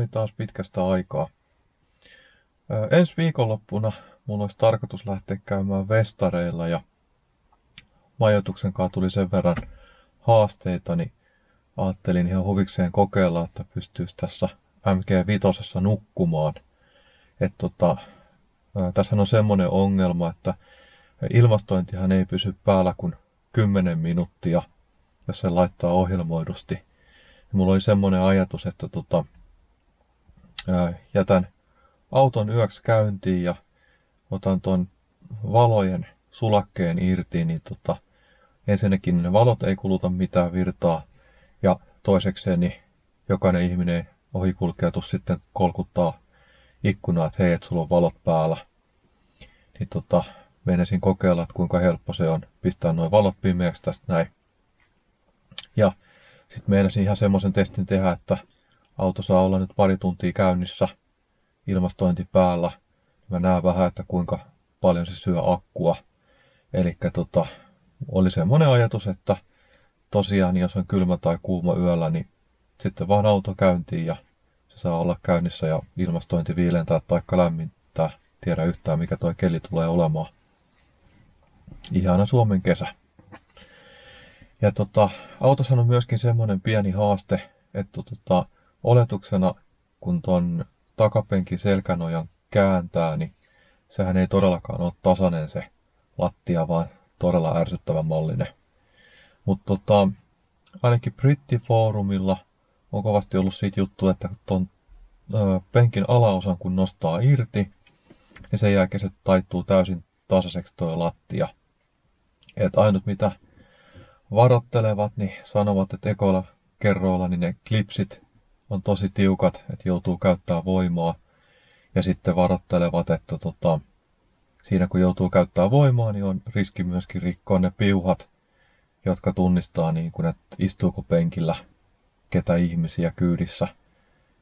Moi taas pitkästä aikaa. Ensi viikonloppuna mulla olisi tarkoitus lähteä käymään festareilla ja majoituksen kanssa tuli sen verran haasteita, niin ajattelin ihan huvikseen kokeilla, että pystyisi tässä MG5 nukkumaan. Tässä on semmoinen ongelma, että ilmastointihan ei pysy päällä kuin 10 minuuttia, jos se laittaa ohjelmoidusti. Ja mulla oli semmoinen ajatus, että jätän auton yöksi käyntiin ja otan ton valojen sulakkeen irti, niin ensinnäkin ne valot ei kuluta mitään virtaa ja toisekseen niin jokainen ihminen ohikulkeutus sitten kolkuttaa ikkunaa, että hei, et sulla on valot päällä. Niin meinasin kokeilla, että kuinka helppo se on pistää nuo valot pimeäksi tästä näin. Ja sitten meinasin ihan semmoisen testin tehdä, että auto saa olla nyt pari tuntia käynnissä, ilmastointi päällä. Mä näen vähän, että kuinka paljon se syö akkua. Eli oli semmoinen ajatus, että tosiaan jos on kylmä tai kuuma yöllä, niin sitten vaan auto käyntiin ja se saa olla käynnissä ja ilmastointi viilentää tai lämmittää. Tiedä yhtään mikä toi keli tulee olemaan. Ihana Suomen kesä. Ja autossa on myöskin semmoinen pieni haaste, että oletuksena kun ton takapenkin selkänojan kääntää, niin sehän ei todellakaan ole tasainen se lattia, vaan todella ärsyttävän mallinen. Mutta ainakin brittifoorumilla on kovasti ollut siitä juttu, että ton penkin alaosan kun nostaa irti, niin sen jälkeen se taittuu täysin tasaiseksi tuo lattia. Et ainut mitä varoittelevat, niin sanovat, että ekoilla kerroilla niin ne klipsit on tosi tiukat, että joutuu käyttämään voimaa. Ja sitten varoittelevat, että siinä kun joutuu käyttämään voimaa, niin on riski myöskin rikkoa ne piuhat, jotka tunnistaa, niin kun, että istuuko penkillä ketä ihmisiä kyydissä.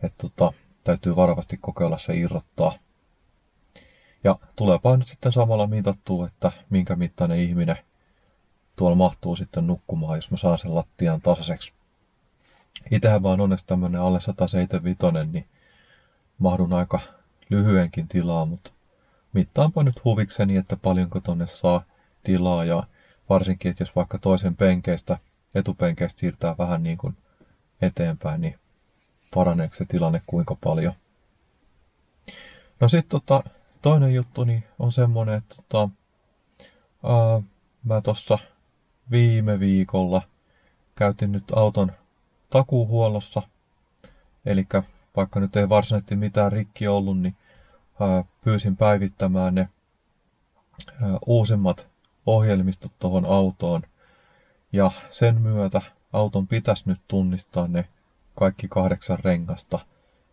Että täytyy varovasti kokeilla se irrottaa. Ja tuleepa nyt sitten samalla mitattua, että minkä mittainen ihminen tuolla mahtuu sitten nukkumaan, jos mä saan sen lattian tasaiseksi. Itsehän vaan onneksi tämmönen alle 175, niin mahdun aika lyhyenkin tilaa, mutta mittaanpa nyt huvikseni, että paljonko tonne saa tilaa ja varsinkin, että jos vaikka toisen etupenkeistä siirtää vähän niin kuin eteenpäin, niin paraneeko se tilanne kuinka paljon. No sitten toinen juttu niin on semmonen, että mä tossa viime viikolla käytin nyt auton takuuhuollossa. Eli vaikka nyt ei varsinaisesti mitään rikki ollut, niin pyysin päivittämään ne uusimmat ohjelmistot tuohon autoon. Ja sen myötä auton pitäisi nyt tunnistaa ne kaikki 8 rengasta.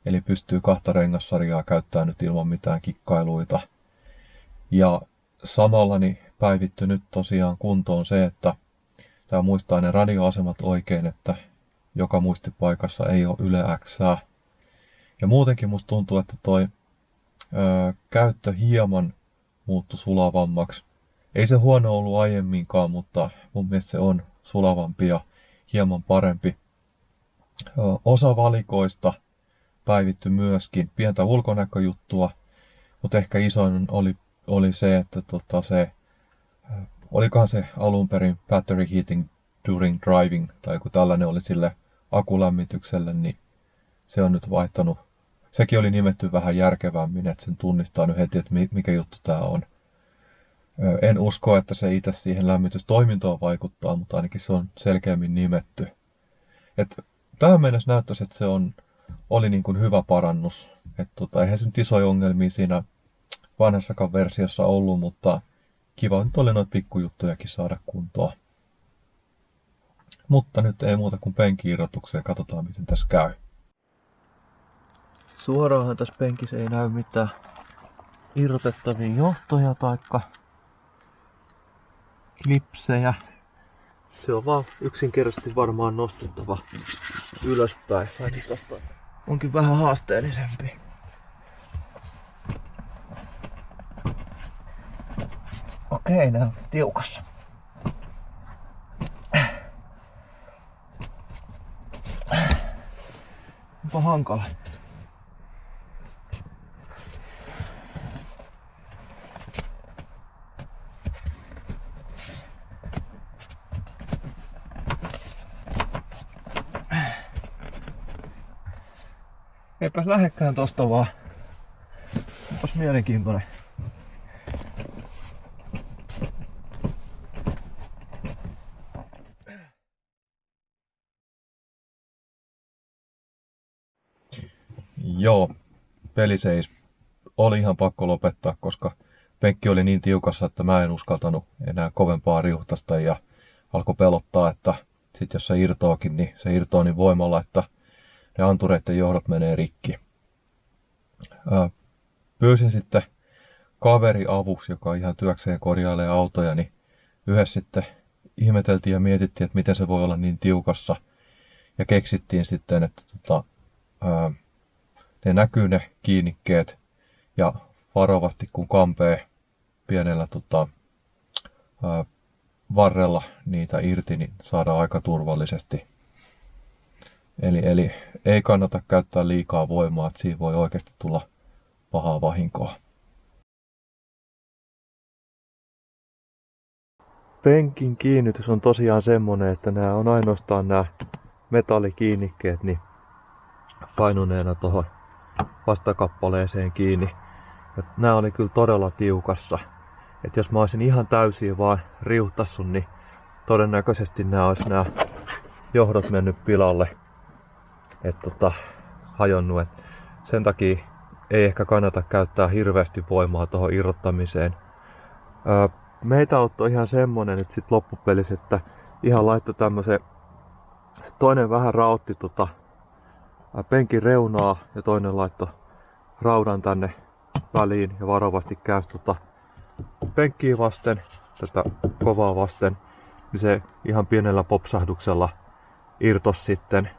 Eli pystyy 2 rengassarjaa käyttämään nyt ilman mitään kikkailuita. Ja samalla niin päivitty nyt tosiaan kuntoon se, että tämä muistaa ne radioasemat oikein, että joka muistipaikassa ei ole Yle X:ää. Ja muutenkin musta tuntuu, että toi käyttö hieman muuttui sulavammaksi. Ei se huono ollut aiemminkaan, mutta mun mielestä se on sulavampi ja hieman parempi. Osa valikoista päivitty myöskin, pientä ulkonäköjuttua, mutta ehkä isoin oli se, että olikohan se alun perin battery heating during driving, tai joku tällainen oli sille akulämmitykselle, niin se on nyt vaihtanut. Sekin oli nimetty vähän järkevämmin, että sen tunnistaa nyt heti, että mikä juttu tää on. En usko, että se itse siihen lämmitystoimintoon vaikuttaa, mutta ainakin se on selkeämmin nimetty. Tähän mennessä näyttäisi, että se oli niin kuin hyvä parannus. Eihän se nyt isoja ongelmia siinä vanhassakaan versiossa ollut, mutta kiva nyt oli noita pikkujuttujakin saada kuntoon. Mutta nyt ei muuta kuin penki-irrotukseen, katsotaan miten tässä käy. Suoraanhan tässä penkissä ei näy mitään irrotettavia johtoja taikka klipsejä. Se on vaan yksinkertaisesti varmaan nostettava ylöspäin. Tästä onkin vähän haasteellisempi. Okei, nää on tiukassa. Onpa hankala. Eipäs lähekkään tosta vaan. Onpas mielenkiintoinen. Joo, peliseis oli ihan pakko lopettaa, koska penkki oli niin tiukassa, että mä en uskaltanut enää kovempaa riuhtasta ja alkoi pelottaa, että sit jos se irtoakin, niin se irtoaa niin voimalla, että ne antureiden johdot menee rikki. Pyysin sitten kaveri avuksi, joka ihan työkseen korjailee autoja, niin yhdessä sitten ihmeteltiin ja mietittiin, että miten se voi olla niin tiukassa. Ja keksittiin sitten, että ne näkyy ne kiinnikkeet ja varovasti kun kampee pienellä varrella niitä irti, niin saadaan aika turvallisesti. Eli ei kannata käyttää liikaa voimaa, että siinä voi oikeasti tulla pahaa vahinkoa. Penkin kiinnitys on tosiaan semmonen, että nämä on ainoastaan nämä metallikiinnikkeet niin painuneena tuohon vastakappaleeseen kiinni. Ja nämä oli kyllä todella tiukassa. Et jos mä olisin ihan täysin vaan riuhtassut, niin todennäköisesti nämä johdot mennyt pilalle. Hajonnut. Et sen takia ei ehkä kannata käyttää hirveästi voimaa tuohon irrottamiseen. Meitä auttoi ihan semmonen, että sit loppupelissä, että ihan laittoi tämmösen, toinen vähän rautti penkin reunaa ja toinen laittoi raudan tänne väliin ja varovasti käänsi penkkiä vasten, tätä kovaa vasten, niin se ihan pienellä popsahduksella irtosi sitten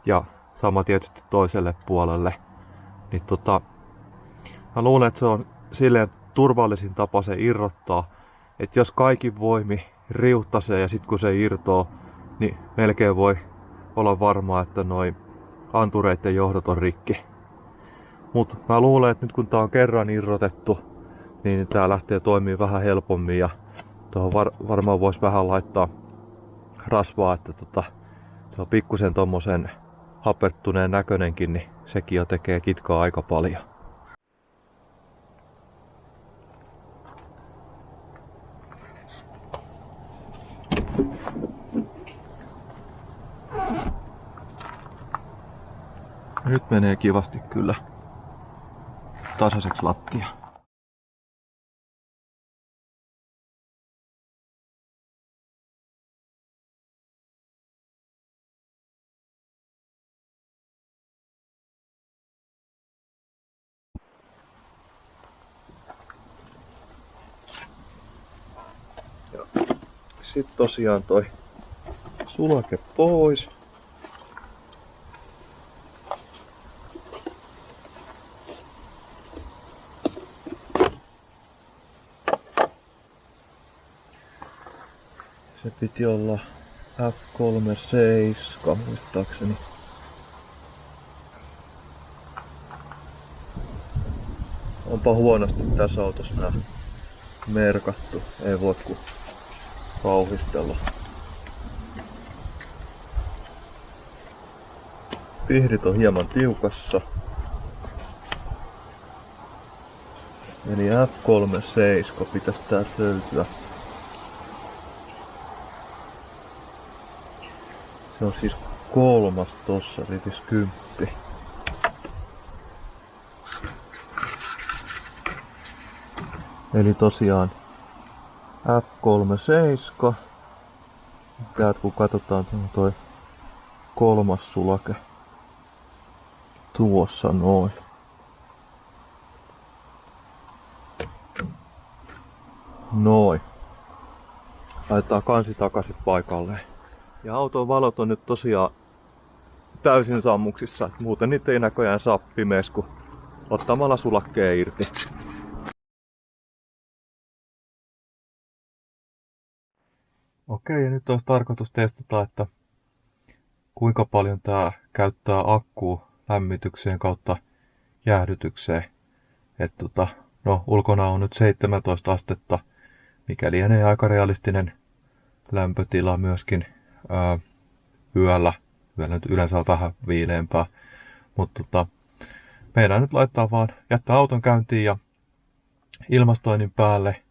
ja sama tietysti toiselle puolelle. Niin mä luulen, että se on silleen turvallisin tapa se irrottaa, että jos kaikin voimi riuttasee ja sit kun se irtoo, niin melkein voi olla varmaa, että noi antureiden johdot on rikki. Mut mä luulen, että nyt kun tää on kerran irrotettu, niin tää lähtee toimimaan vähän helpommin ja tuohon varmaan vois vähän laittaa rasvaa, että se on pikkusen tommosen hapertuneen näköinenkin, niin sekin jo tekee kitkaa aika paljon. Nyt menee kivasti kyllä tasaiseksi lattia. Sitten tosiaan toi sulake pois. Se piti olla F37 muistaakseni. Onpa huonosti tässä autossa nää merkattu. Ei voi ku kauhistella. Pihdit on hieman tiukassa. Eli F37 pitäisi täältä löytyä. Se on siis 3 tossa, rivis 10. Eli tosiaan F37. Täältä kun katsotaan toi 3. sulake. Tuossa noin. Noin. Laitetaan kansi takaisin paikalleen. Ja auton valot on nyt tosiaan täysin sammuksissa. Muuten niitä ei näköjään saa pimeässä kuin ottamalla sulakkeen irti. Okei, ja nyt olisi tarkoitus testata, että kuinka paljon tää käyttää akkua lämmitykseen kautta jäähdytykseen. No ulkona on nyt 17 astetta, mikä lienee aika realistinen lämpötila myöskin yöllä. Yöllä nyt yleensä on vähän viileämpää, mutta meidän nyt laittaa vaan, jättää auton käyntiin ja ilmastoinnin päälle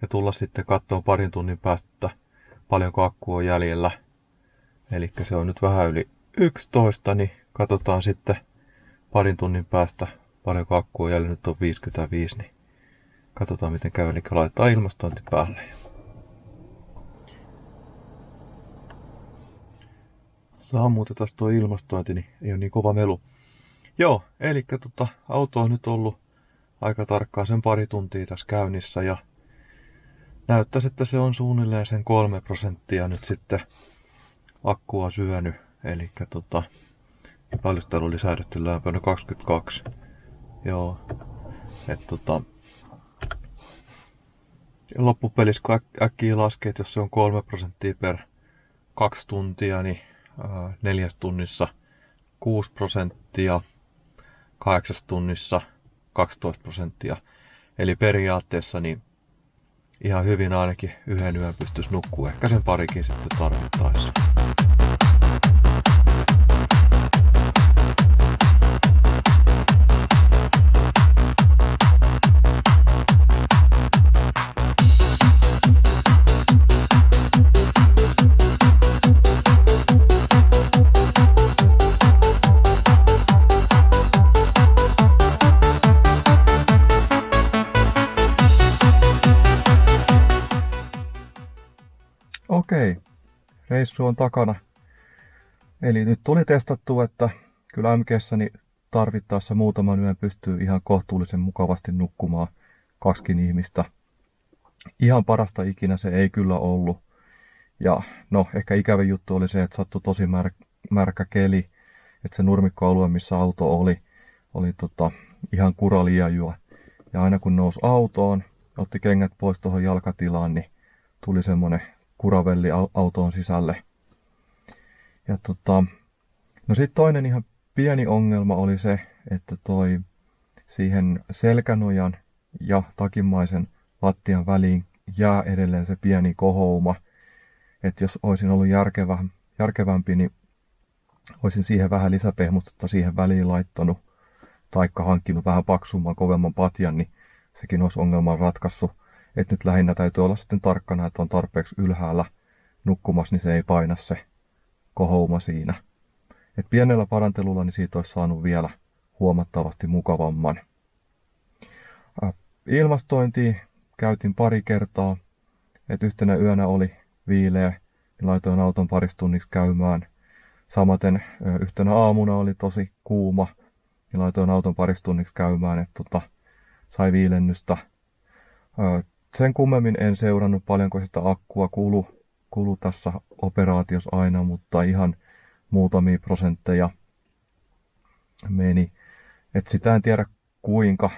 ja tulla sitten katsomaan parin tunnin päästä, että paljonko akku on jäljellä. Eli se on nyt vähän yli 11, niin katsotaan sitten parin tunnin päästä paljonko akku on jäljellä. Nyt on 55, niin katsotaan miten käy. Eli laitetaan ilmastointi päälle. Sammutetaan tuo ilmastointi, niin ei ole niin kova melu. Joo, eli auto on nyt ollut aika tarkkaan sen pari tuntia tässä käynnissä ja näyttäisi, että se on suunnilleen sen 3% nyt sitten akkua syönyt. Eli paljon sitä oli säädetty lämpöä, 22. Joo, loppupelissä kun äkkiä laskee, että jos se on 3% per 2 tuntia, niin 4 tunnissa 6%, 8 tunnissa 12%. Eli periaatteessa niin ihan hyvin ainakin yhden yön pystyisi nukkua, ehkä sen parikin sitten tarvittaessa. Okei, reissu on takana. Eli nyt tuli testattua, että kyllä MG:ssä niin tarvittaessa muutaman yön pystyy ihan kohtuullisen mukavasti nukkumaan 2 ihmistä. Ihan parasta ikinä se ei kyllä ollut. Ja no, ehkä ikävä juttu oli se, että sattui tosi märkä keli. Että se nurmikkoalue, missä auto oli ihan kuraliajua. Ja aina kun nousi autoon, otti kengät pois tuohon jalkatilaan, niin tuli semmonen kuravelli autoon sisälle. Ja no sitten toinen ihan pieni ongelma oli se, että siihen selkänojan ja takimaisen lattian väliin jää edelleen se pieni kohouma. Että jos olisin ollut järkevämpi, niin olisin siihen vähän lisäpehmustetta siihen väliin laittanut, taikka hankkinut vähän paksumman, kovemman patjan, niin sekin olisi ongelman ratkaissut. Et nyt lähinnä täytyy olla sitten tarkkana, että on tarpeeksi ylhäällä nukkumassa, niin se ei paina se kohouma siinä. Et pienellä parantelulla niin siitä olisi saanut vielä huomattavasti mukavamman. Ilmastointia käytin pari kertaa. Et yhtenä yönä oli viileä, niin laitoin auton parissa tunniksi käymään. Samaten yhtenä aamuna oli tosi kuuma, niin laitoin auton parissa tunniksi käymään, että sai viilennystä. Sen kummemmin en seurannut paljonko sitä akkua kulu tässä operaatiossa aina, mutta ihan muutamia prosentteja meni. Et sitä en tiedä kuinka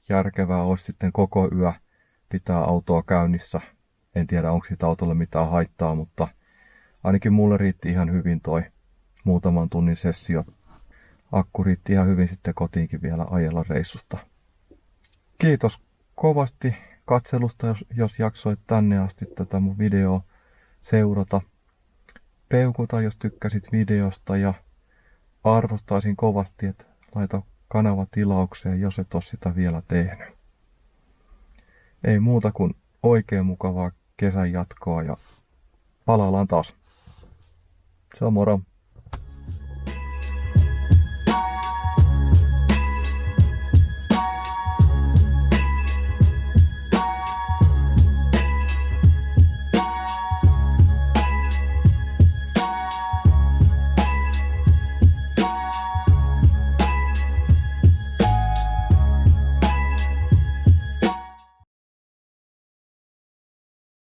järkevää olisi sitten koko yö pitää autoa käynnissä. En tiedä onko siitä autolle mitään haittaa, mutta ainakin mulle riitti ihan hyvin toi muutaman tunnin sessio. Akku riitti ihan hyvin sitten kotiinkin vielä ajella reissusta. Kiitos kovasti katselusta, jos jaksoit tänne asti tätä mun videoa seurata. Peukuta, jos tykkäsit videosta, ja arvostaisin kovasti, että laita kanava tilaukseen, jos et ole sitä vielä tehnyt. Ei muuta kuin oikein mukavaa kesän jatkoa ja palaillaan taas. Se on moro!